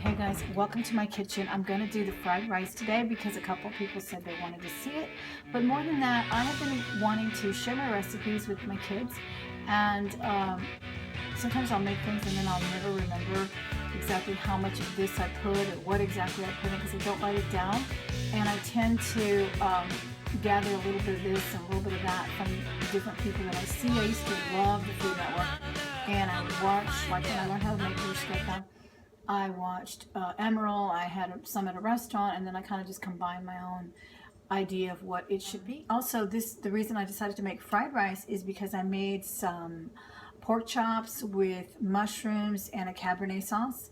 Hey guys, welcome to my kitchen. I'm going to do the fried rice today because a couple people said they wanted to see it. But more than that, I have been wanting to share my recipes with my kids. And sometimes I'll make things and then I'll never remember exactly how much of this I put or what exactly I put in because I don't write it down. And I tend to gather a little bit of this and a little bit of that from different people that I see. I used to love the Food Network. And I would watch, like when I learned how to make bruschetta, I watched Emerald. I had some at a restaurant, and then I kind of just combined my own idea of what it should be. Also, the reason I decided to make fried rice is because I made some pork chops with mushrooms and a Cabernet sauce,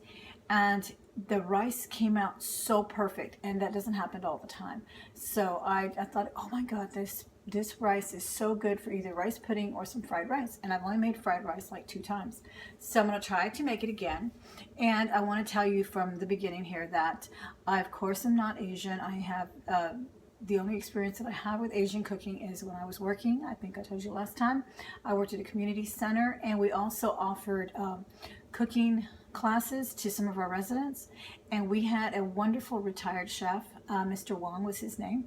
and the rice came out so perfect, and that doesn't happen all the time. So I thought, oh my God, this rice is so good for either rice pudding or some fried rice. And I've only made fried rice like 2 times. So I'm going to try to make it again. And I want to tell you from the beginning here that I, of course, am not Asian. I have the only experience that I have with Asian cooking is when I was working. I think I told you last time. I worked at a community center, and we also offered cooking classes to some of our residents. And we had a wonderful retired chef, Mr. Wong was his name.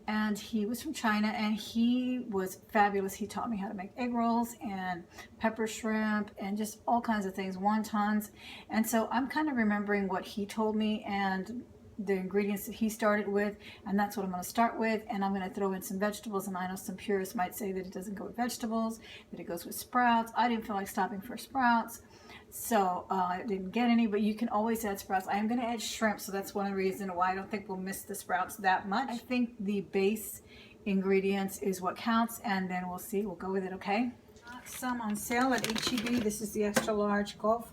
And he was from China, and he was fabulous. He taught me how to make egg rolls and pepper shrimp and just all kinds of things, wontons. And so I'm kind of remembering what he told me and the ingredients that he started with, and that's what I'm going to start with. And I'm going to throw in some vegetables, and I know some purists might say that it doesn't go with vegetables, that it goes with sprouts. I didn't feel like stopping for sprouts, so I didn't get any, but you can always add sprouts. I am going to add shrimp, so that's one reason why I don't think we'll miss the sprouts that much. I think the base ingredients is what counts, and then we'll see. We'll go with it, okay? Some on sale at H-E-B. This is the extra large Gulf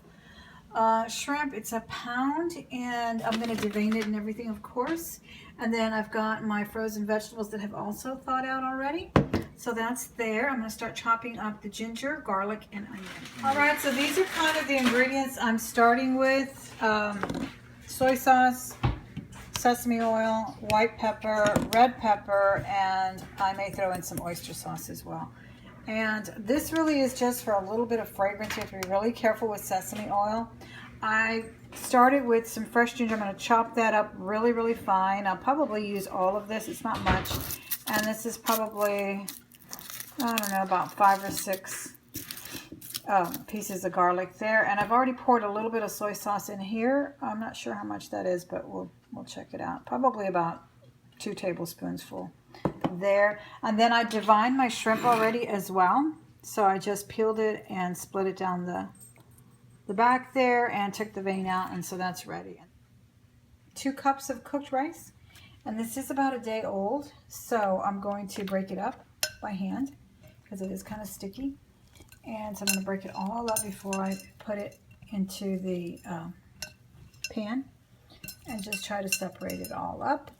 shrimp. It's £1, and I'm going to devein it and everything, of course. And then I've got my frozen vegetables that have also thawed out already. So that's there. I'm going to start chopping up the ginger, garlic, and onion. All right, so these are kind of the ingredients I'm starting with. Soy sauce, sesame oil, white pepper, red pepper, and I may throw in some oyster sauce as well. And this really is just for a little bit of fragrance. You have to be really careful with sesame oil. I started with some fresh ginger. I'm going to chop that up really, really fine. I'll probably use all of this. It's not much. And this is probably, I don't know, about 5 or 6 pieces of garlic there. And I've already poured a little bit of soy sauce in here. I'm not sure how much that is, but we'll check it out. Probably about 2 tablespoons full there. And then I divined my shrimp already as well. So I just peeled it and split it down the back there and took the vein out, and so that's ready. 2 cups of cooked rice, and this is about a day old, so I'm going to break it up by hand because it is kind of sticky. And so I'm going to break it all up before I put it into the pan and just try to separate it all up.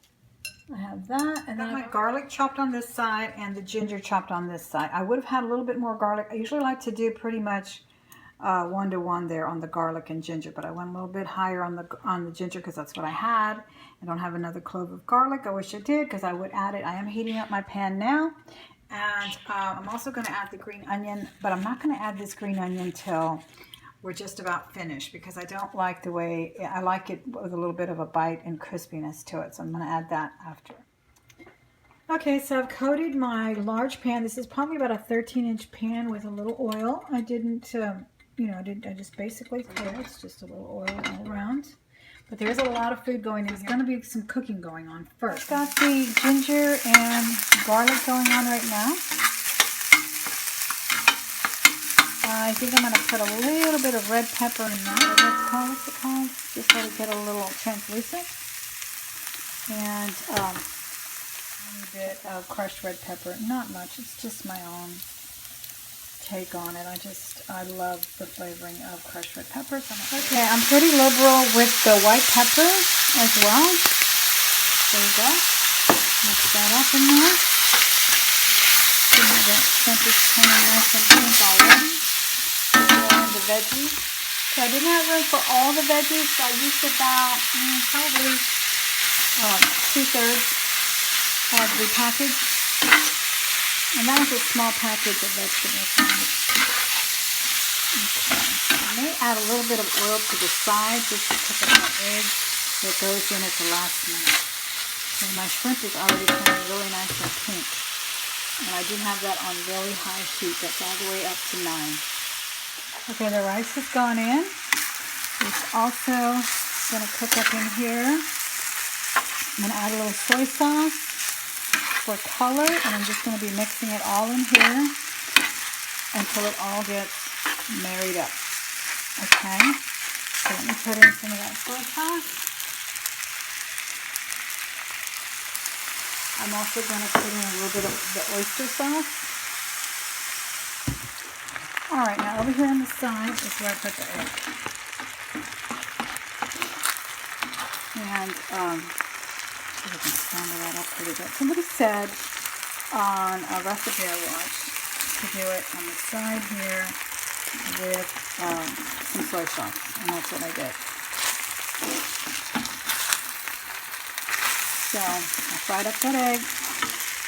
I have that, and then I have my garlic chopped on this side and the ginger chopped on this side. I would have had a little bit more garlic. I usually like to do pretty much 1-to-1 there on the garlic and ginger, but I went a little bit higher on the ginger because that's what I had. I don't have another clove of garlic. I wish I did because I would add it. I am heating up my pan now, and I'm also going to add the green onion, but I'm not going to add this green onion till we're just about finished because I don't like the way, I like it with a little bit of a bite and crispiness to it, so I'm going to add that after. Okay, so I've coated my large pan. This is probably about a 13-inch pan with a little oil. I didn't, I just basically pour. It's just a little oil all around. But there's a lot of food going in. There's going to be some cooking going on first. Got the ginger and garlic going on right now. I think I'm going to put a little bit of red pepper in that. What's it called? Just let it get a little translucent. And a bit of crushed red pepper. Not much. It's just my own take on it. I love the flavoring of crushed red pepper. So okay, I'm pretty liberal with the white pepper as well. There you go. Mix that up in there. See how that shrimp is turning nice and pink already. And the veggies. So I didn't have room for all the veggies, so I used about probably 2/3 of the package. And that was a small package of vegetables. I may add a little bit of oil to the side just to cook up my egg that goes in at the last minute. So my shrimp is already turning really nice and pink. And I do have that on really high heat. That's all the way up to 9. Okay, the rice has gone in. It's also going to cook up in here. I'm going to add a little soy sauce for color, and I'm just going to be mixing it all in here until it all gets married up. Okay, so let me put in some of that soy sauce. I'm also going to put in a little bit of the oyster sauce. All right, now over here on the side is where I put the egg. And I can scramble that up pretty good. Somebody said on a recipe I watched to do it on the side here with some soy sauce, and that's what I did. So I fried up that egg. I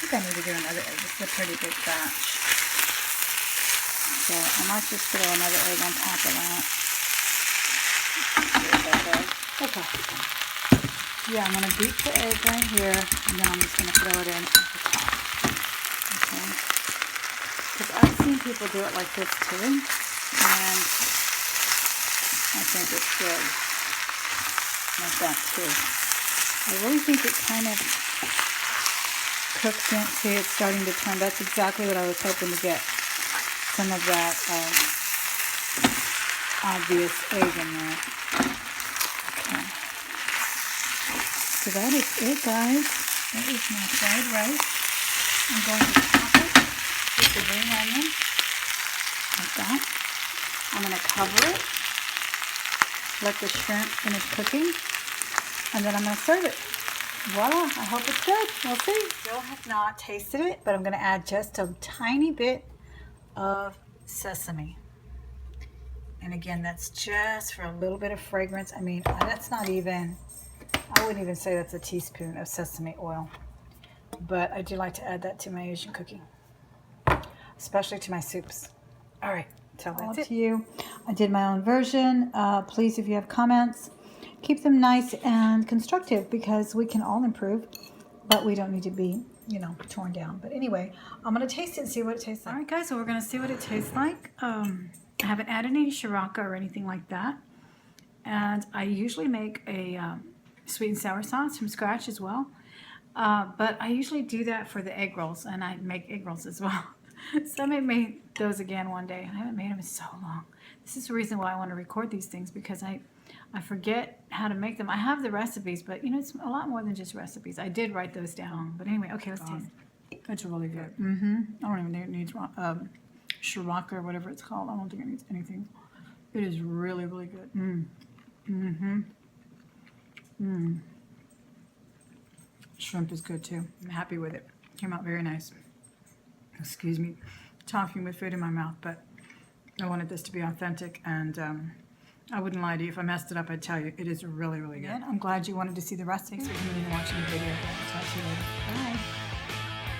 think I need to do another egg. This is a pretty big batch. So I might just throw another egg on top of that. Okay. Yeah, I'm going to beat the egg right here, and then I'm just going to throw it in at the top. Okay. Because I've seen people do it like this too, and I think it's good. Like that too. I really think it kind of cooks in. See, it's starting to turn. That's exactly what I was hoping to get. Some of that obvious egg in there. Okay. So that is it, guys. That is my fried rice. I'm going to top it with the green onion. Like that. I'm going to cover it. Let the shrimp finish cooking. And then I'm going to serve it. Voila, I hope it's good. We'll see. Still have not tasted it, but I'm going to add just a tiny bit of sesame. And again, that's just for a little bit of fragrance. I mean, that's not even, I wouldn't even say that's a teaspoon of sesame oil. But I do like to add that to my Asian cooking, especially to my soups. All right, so that's it. To you. I did my own version. Please, if you have comments, keep them nice and constructive, because we can all improve, but we don't need to be, you know, torn down. But anyway, I'm going to taste it and see what it tastes like. All right, guys, so we're going to see what it tastes like. I haven't added any shiraka or anything like that. And I usually make a sweet and sour sauce from scratch as well. But I usually do that for the egg rolls, and I make egg rolls as well. So I may make those again one day. I haven't made them in so long. This is the reason why I want to record these things, because I forget how to make them. I have the recipes, but you know, it's a lot more than just recipes. I did write those down. But anyway, okay, let's taste it. It's really good. I don't even think it needs shiraka or whatever it's called. I don't think it needs anything. It is really, really good. Shrimp is good too. I'm happy with it. Came out very nice. Excuse me, talking with food in my mouth, but I wanted this to be authentic, and I wouldn't lie to you. If I messed it up, I'd tell you. It is really, really good. I'm glad you wanted to see the rest. Thanks for coming in and watching the video. I'll talk to you later. Bye.